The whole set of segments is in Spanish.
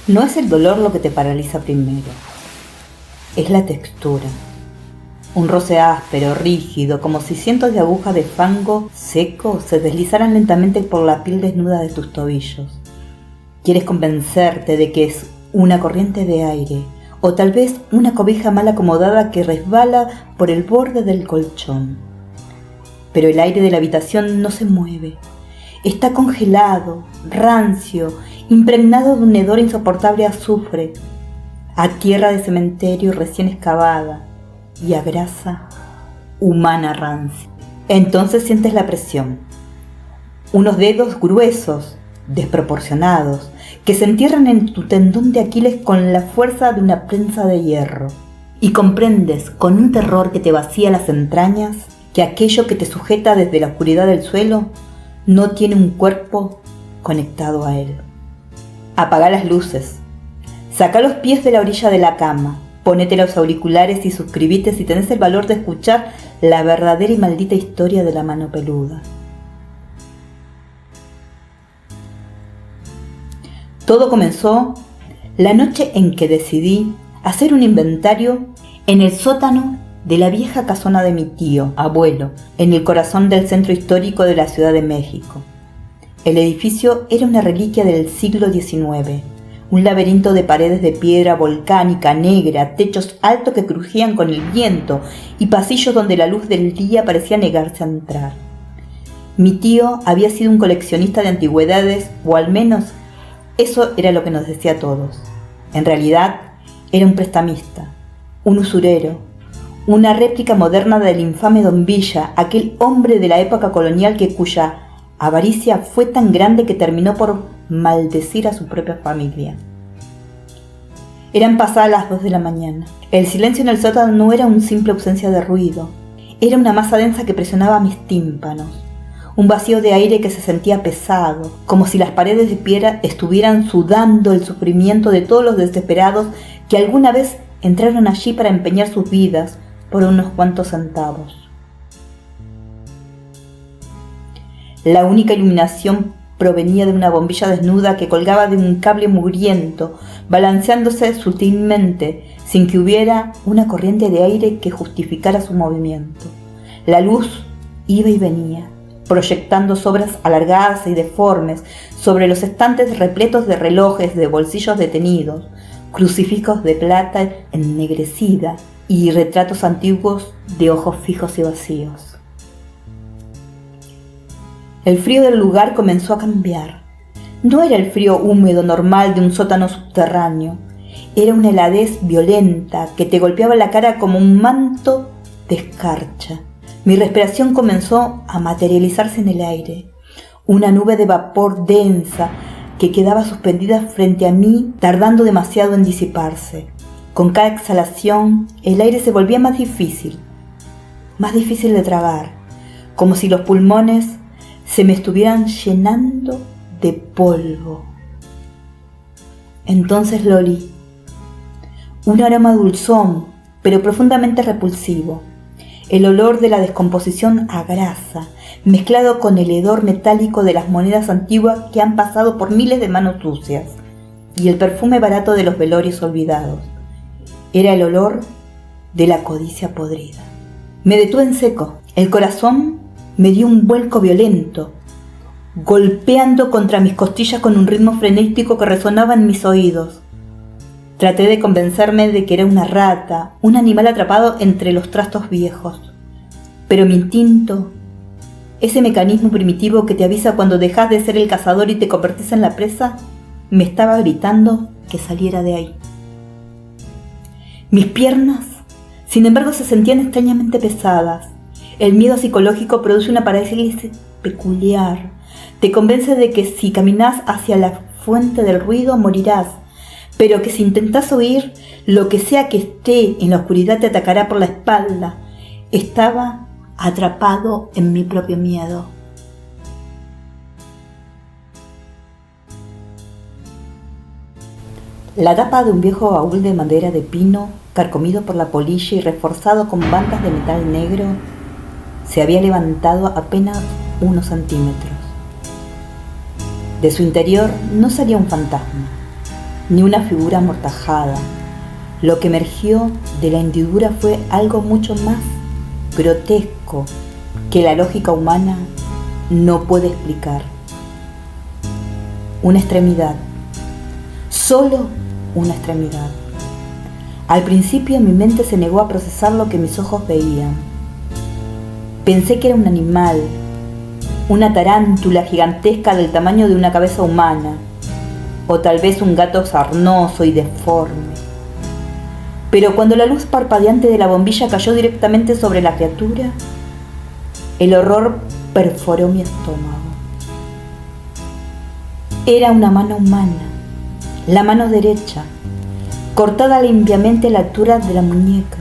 No es el dolor lo que te paraliza primero, es la textura. Un roce áspero, rígido, como si cientos de agujas de fango seco se deslizaran lentamente por la piel desnuda de tus tobillos. Quieres convencerte de que es una corriente de aire, o tal vez una cobija mal acomodada que resbala por el borde del colchón. Pero el aire de la habitación no se mueve. Está congelado, rancio, impregnado de un hedor insoportable a azufre, a tierra de cementerio recién excavada y a grasa humana rancia. Entonces sientes la presión. Unos dedos gruesos, desproporcionados, que se entierran en tu tendón de Aquiles con la fuerza de una prensa de hierro. Y comprendes, con un terror que te vacía las entrañas, que aquello que te sujeta desde la oscuridad del suelo no tiene un cuerpo conectado a él. Apaga las luces. Saca los pies de la orilla de la cama. Ponete los auriculares y suscríbete si tenés el valor de escuchar la verdadera y maldita historia de la mano peluda. Todo comenzó la noche en que decidí hacer un inventario en el sótano de la vieja casona de mi tío, abuelo, en el corazón del centro histórico de la Ciudad de México. El edificio era una reliquia del siglo XIX, un laberinto de paredes de piedra volcánica negra, techos altos que crujían con el viento y pasillos donde la luz del día parecía negarse a entrar. Mi tío había sido un coleccionista de antigüedades, o al menos eso era lo que nos decía a todos. En realidad, era un prestamista, un usurero, una réplica moderna del infame Don Villa, aquel hombre de la época colonial cuya avaricia fue tan grande que terminó por maldecir a su propia familia. Eran pasadas las 2 de la mañana. El silencio en el sótano no era una simple ausencia de ruido, era una masa densa que presionaba mis tímpanos. Un vacío de aire que se sentía pesado, como si las paredes de piedra estuvieran sudando el sufrimiento de todos los desesperados que alguna vez entraron allí para empeñar sus vidas por unos cuantos centavos. La única iluminación provenía de una bombilla desnuda que colgaba de un cable mugriento, balanceándose sutilmente, sin que hubiera una corriente de aire que justificara su movimiento. La luz iba y venía, proyectando sombras alargadas y deformes sobre los estantes repletos de relojes, de bolsillos detenidos, crucifijos de plata ennegrecida y retratos antiguos de ojos fijos y vacíos. El frío del lugar comenzó a cambiar. No era el frío húmedo normal de un sótano subterráneo, era una heladez violenta que te golpeaba la cara como un manto de escarcha. Mi respiración comenzó a materializarse en el aire, una nube de vapor densa que quedaba suspendida frente a mí, tardando demasiado en disiparse. Con cada exhalación, el aire se volvía más difícil de tragar, como si los pulmones se me estuvieran llenando de polvo. Entonces lo olí. Un aroma dulzón, pero profundamente repulsivo. El olor de la descomposición a grasa, mezclado con el hedor metálico de las monedas antiguas que han pasado por miles de manos sucias, y el perfume barato de los velorios olvidados. Era el olor de la codicia podrida. Me detuve en seco. El corazón me dio un vuelco violento, golpeando contra mis costillas con un ritmo frenético que resonaba en mis oídos. Traté de convencerme de que era una rata, un animal atrapado entre los trastos viejos. Pero mi instinto, ese mecanismo primitivo que te avisa cuando dejas de ser el cazador y te convertís en la presa, me estaba gritando que saliera de ahí. Mis piernas, sin embargo, se sentían extrañamente pesadas. El miedo psicológico produce una parálisis peculiar. Te convence de que si caminas hacia la fuente del ruido morirás, pero que si intentas huir, lo que sea que esté en la oscuridad te atacará por la espalda. Estaba atrapado en mi propio miedo. La tapa de un viejo baúl de madera de pino, carcomido por la polilla y reforzado con bandas de metal negro, se había levantado apenas unos centímetros. De su interior no salía un fantasma. ni una figura amortajada. Lo que emergió de la hendidura fue algo mucho más grotesco que la lógica humana no puede explicar. Una extremidad, solo una extremidad. Al principio mi mente se negó a procesar lo que mis ojos veían. Pensé que era un animal, una tarántula gigantesca del tamaño de una cabeza humana, o tal vez un gato sarnoso y deforme. Pero cuando la luz parpadeante de la bombilla cayó directamente sobre la criatura, el horror perforó mi estómago. Era una mano humana, la mano derecha, cortada limpiamente a la altura de la muñeca,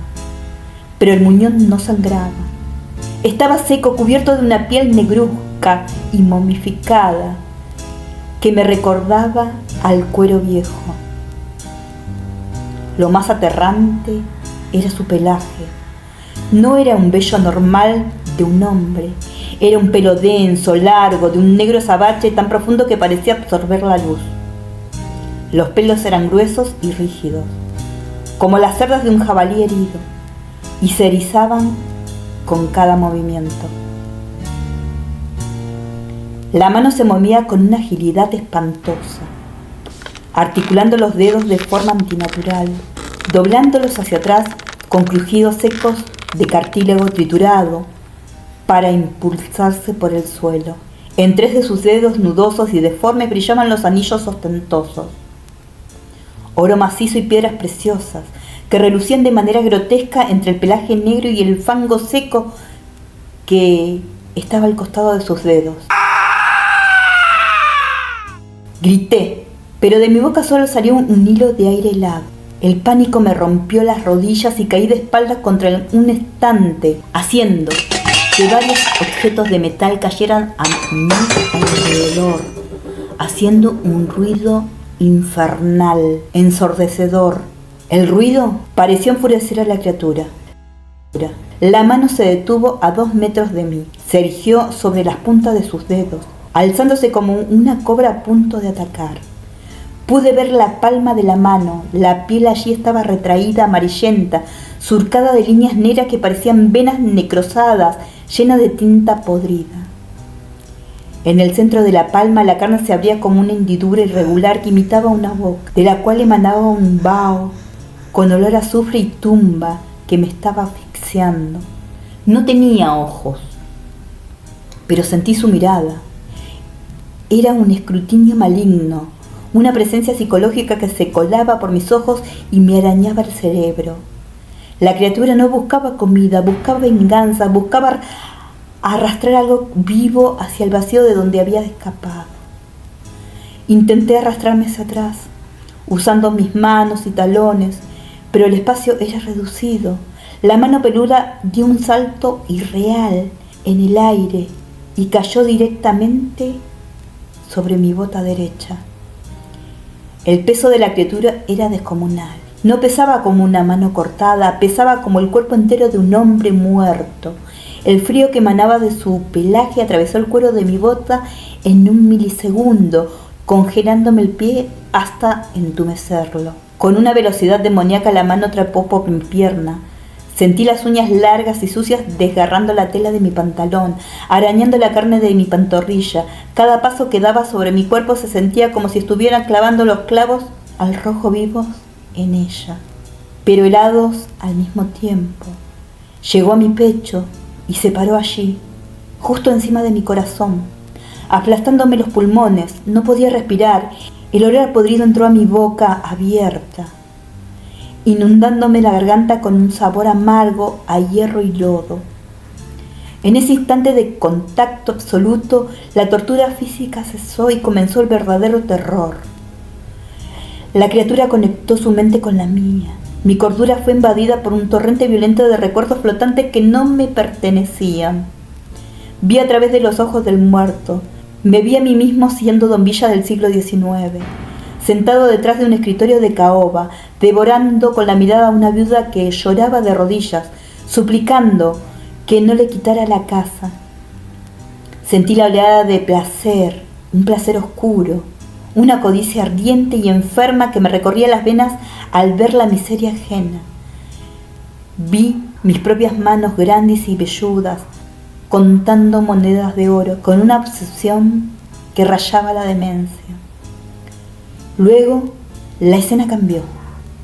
pero el muñón no sangraba. Estaba seco, cubierto de una piel negruzca y momificada que me recordaba al cuero viejo. Lo más aterrante era su pelaje. No era un vello normal de un hombre, era un pelo denso, largo, de un negro azabache tan profundo que parecía absorber la luz. Los pelos eran gruesos y rígidos, como las cerdas de un jabalí herido, y se erizaban con cada movimiento. La mano se movía con una agilidad espantosa, articulando los dedos de forma antinatural, doblándolos hacia atrás con crujidos secos de cartílago triturado para impulsarse por el suelo. En 3 de sus dedos nudosos y deformes brillaban los anillos ostentosos, oro macizo y piedras preciosas que relucían de manera grotesca entre el pelaje negro y el fango seco que estaba al costado de sus dedos. Grité, pero de mi boca solo salió un hilo de aire helado. El pánico me rompió las rodillas y caí de espaldas contra un estante, haciendo que varios objetos de metal cayeran a mi alrededor, haciendo un ruido infernal, ensordecedor. El ruido pareció enfurecer a la criatura. La mano se detuvo a 2 metros de mí, se erigió sobre las puntas de sus dedos, alzándose como una cobra a punto de atacar. Pude ver la palma de la mano, la piel allí estaba retraída, amarillenta, surcada de líneas negras que parecían venas necrosadas, llenas de tinta podrida. En el centro de la palma la carne se abría como una hendidura irregular que imitaba una boca, de la cual emanaba un vaho con olor a azufre y tumba que me estaba asfixiando. No tenía ojos, pero sentí su mirada. Era un escrutinio maligno, una presencia psicológica que se colaba por mis ojos y me arañaba el cerebro. La criatura no buscaba comida, buscaba venganza, buscaba arrastrar algo vivo hacia el vacío de donde había escapado. Intenté arrastrarme hacia atrás, usando mis manos y talones, pero el espacio era reducido. La mano peluda dio un salto irreal en el aire y cayó directamente sobre mi bota derecha. El peso de la criatura era descomunal. No pesaba como una mano cortada, pesaba como el cuerpo entero de un hombre muerto. El frío que emanaba de su pelaje atravesó el cuero de mi bota en un milisegundo, congelándome el pie hasta entumecerlo. Con una velocidad demoníaca la mano trepó por mi pierna. Sentí las uñas largas y sucias desgarrando la tela de mi pantalón, arañando la carne de mi pantorrilla. Cada paso que daba sobre mi cuerpo se sentía como si estuvieran clavando los clavos al rojo vivo en ella, pero helados al mismo tiempo. Llegó a mi pecho y se paró allí, justo encima de mi corazón, aplastándome los pulmones. No podía respirar. El olor podrido entró a mi boca abierta, inundándome la garganta con un sabor amargo a hierro y lodo. En ese instante de contacto absoluto, la tortura física cesó y comenzó el verdadero terror. La criatura conectó su mente con la mía. Mi cordura fue invadida por un torrente violento de recuerdos flotantes que no me pertenecían. Vi a través de los ojos del muerto. Me vi a mí mismo siendo Don Villa del siglo XIX, sentado detrás de un escritorio de caoba, devorando con la mirada a una viuda que lloraba de rodillas, suplicando que no le quitara la casa. Sentí la oleada de placer, un placer oscuro, una codicia ardiente y enferma que me recorría las venas al ver la miseria ajena. Vi mis propias manos grandes y velludas, contando monedas de oro, con una obsesión que rayaba la demencia. Luego, la escena cambió.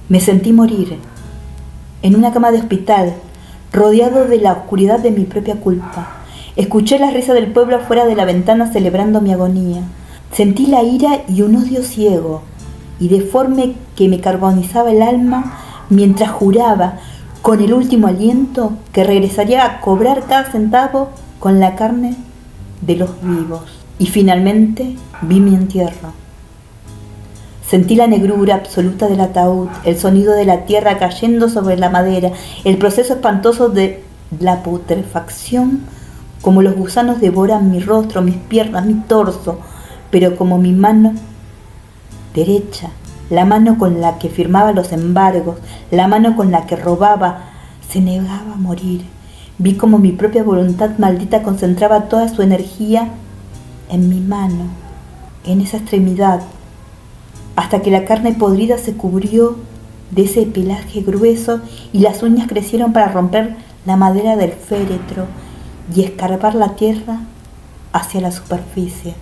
Me sentí morir, en una cama de hospital, rodeado de la oscuridad de mi propia culpa. Escuché la risa del pueblo afuera de la ventana celebrando mi agonía. Sentí la ira y un odio ciego y deforme que me carbonizaba el alma mientras juraba, con el último aliento, que regresaría a cobrar cada centavo con la carne de los vivos. Y finalmente vi mi entierro. Sentí la negrura absoluta del ataúd, el sonido de la tierra cayendo sobre la madera, el proceso espantoso de la putrefacción, como los gusanos devoran mi rostro, mis piernas, mi torso, pero como mi mano derecha, la mano con la que firmaba los embargos, la mano con la que robaba, se negaba a morir. Vi como mi propia voluntad maldita concentraba toda su energía en mi mano, en esa extremidad, hasta que la carne podrida se cubrió de ese pelaje grueso y las uñas crecieron para romper la madera del féretro y escarbar la tierra hacia la superficie.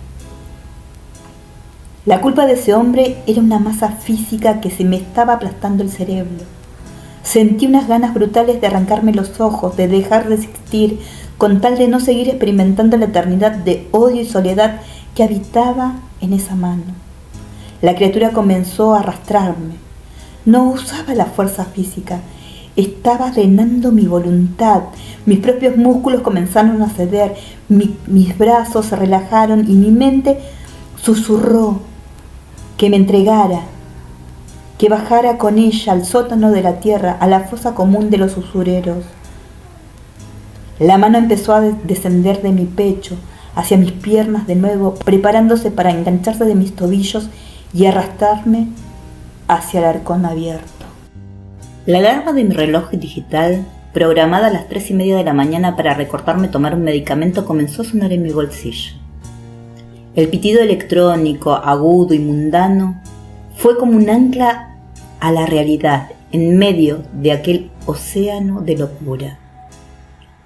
La culpa de ese hombre era una masa física que se me estaba aplastando el cerebro. Sentí unas ganas brutales de arrancarme los ojos, de dejar de existir, con tal de no seguir experimentando la eternidad de odio y soledad que habitaba en esa mano. La criatura comenzó a arrastrarme. No usaba la fuerza física. Estaba drenando mi voluntad. Mis propios músculos comenzaron a ceder. Mis brazos se relajaron y mi mente susurró que me entregara, que bajara con ella al sótano de la tierra, a la fosa común de los usureros. La mano empezó a descender de mi pecho hacia mis piernas de nuevo, preparándose para engancharse de mis tobillos y arrastrarme hacia el arcón abierto. La alarma de mi reloj digital, programada a las 3:30 de la mañana para recordarme tomar un medicamento, comenzó a sonar en mi bolsillo. El pitido electrónico, agudo y mundano, fue como un ancla a la realidad en medio de aquel océano de locura.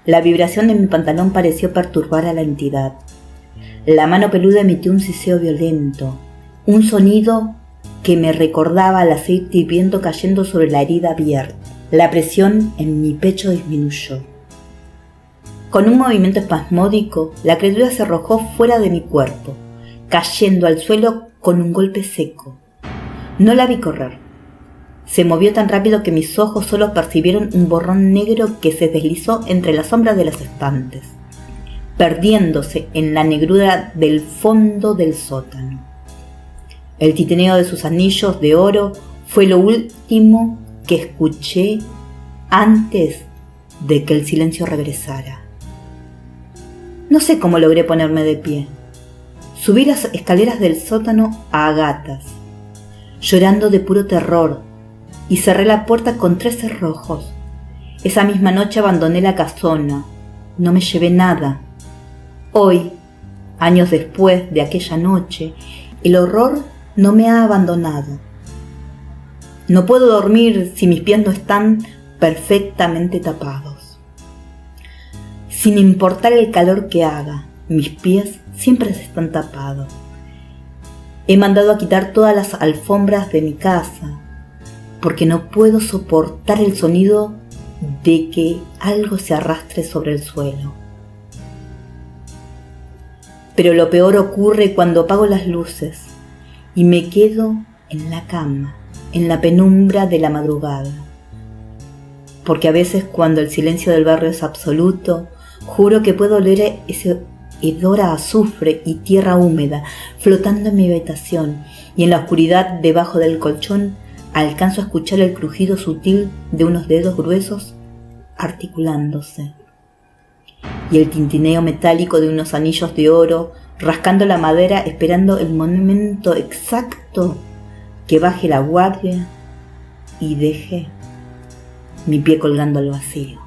La vibración de mi pantalón pareció perturbar a la entidad. La mano peluda emitió un siseo violento, un sonido que me recordaba al aceite hirviendo cayendo sobre la herida abierta. La presión en mi pecho disminuyó. Con un movimiento espasmódico, la criatura se arrojó fuera de mi cuerpo, cayendo al suelo con un golpe seco. No la vi correr. Se movió tan rápido que mis ojos solo percibieron un borrón negro que se deslizó entre las sombras de los estantes, perdiéndose en la negrura del fondo del sótano. El titineo de sus anillos de oro fue lo último que escuché antes de que el silencio regresara. No sé cómo logré ponerme de pie. Subí las escaleras del sótano a gatas, llorando de puro terror, y cerré la puerta con 3 cerrojos. Esa misma noche abandoné la casona. No me llevé nada. Hoy, años después de aquella noche, el horror no me ha abandonado. No puedo dormir si mis pies no están perfectamente tapados. Sin importar el calor que haga, mis pies siempre están tapados. He mandado a quitar todas las alfombras de mi casa, porque no puedo soportar el sonido de que algo se arrastre sobre el suelo. Pero lo peor ocurre cuando apago las luces y me quedo en la cama, en la penumbra de la madrugada. Porque a veces, cuando el silencio del barrio es absoluto, juro que puedo oler ese hedor a azufre y tierra húmeda flotando en mi habitación, y en la oscuridad debajo del colchón alcanzo a escuchar el crujido sutil de unos dedos gruesos articulándose, y el tintineo metálico de unos anillos de oro rascando la madera, esperando el momento exacto que baje la guardia y deje mi pie colgando al vacío.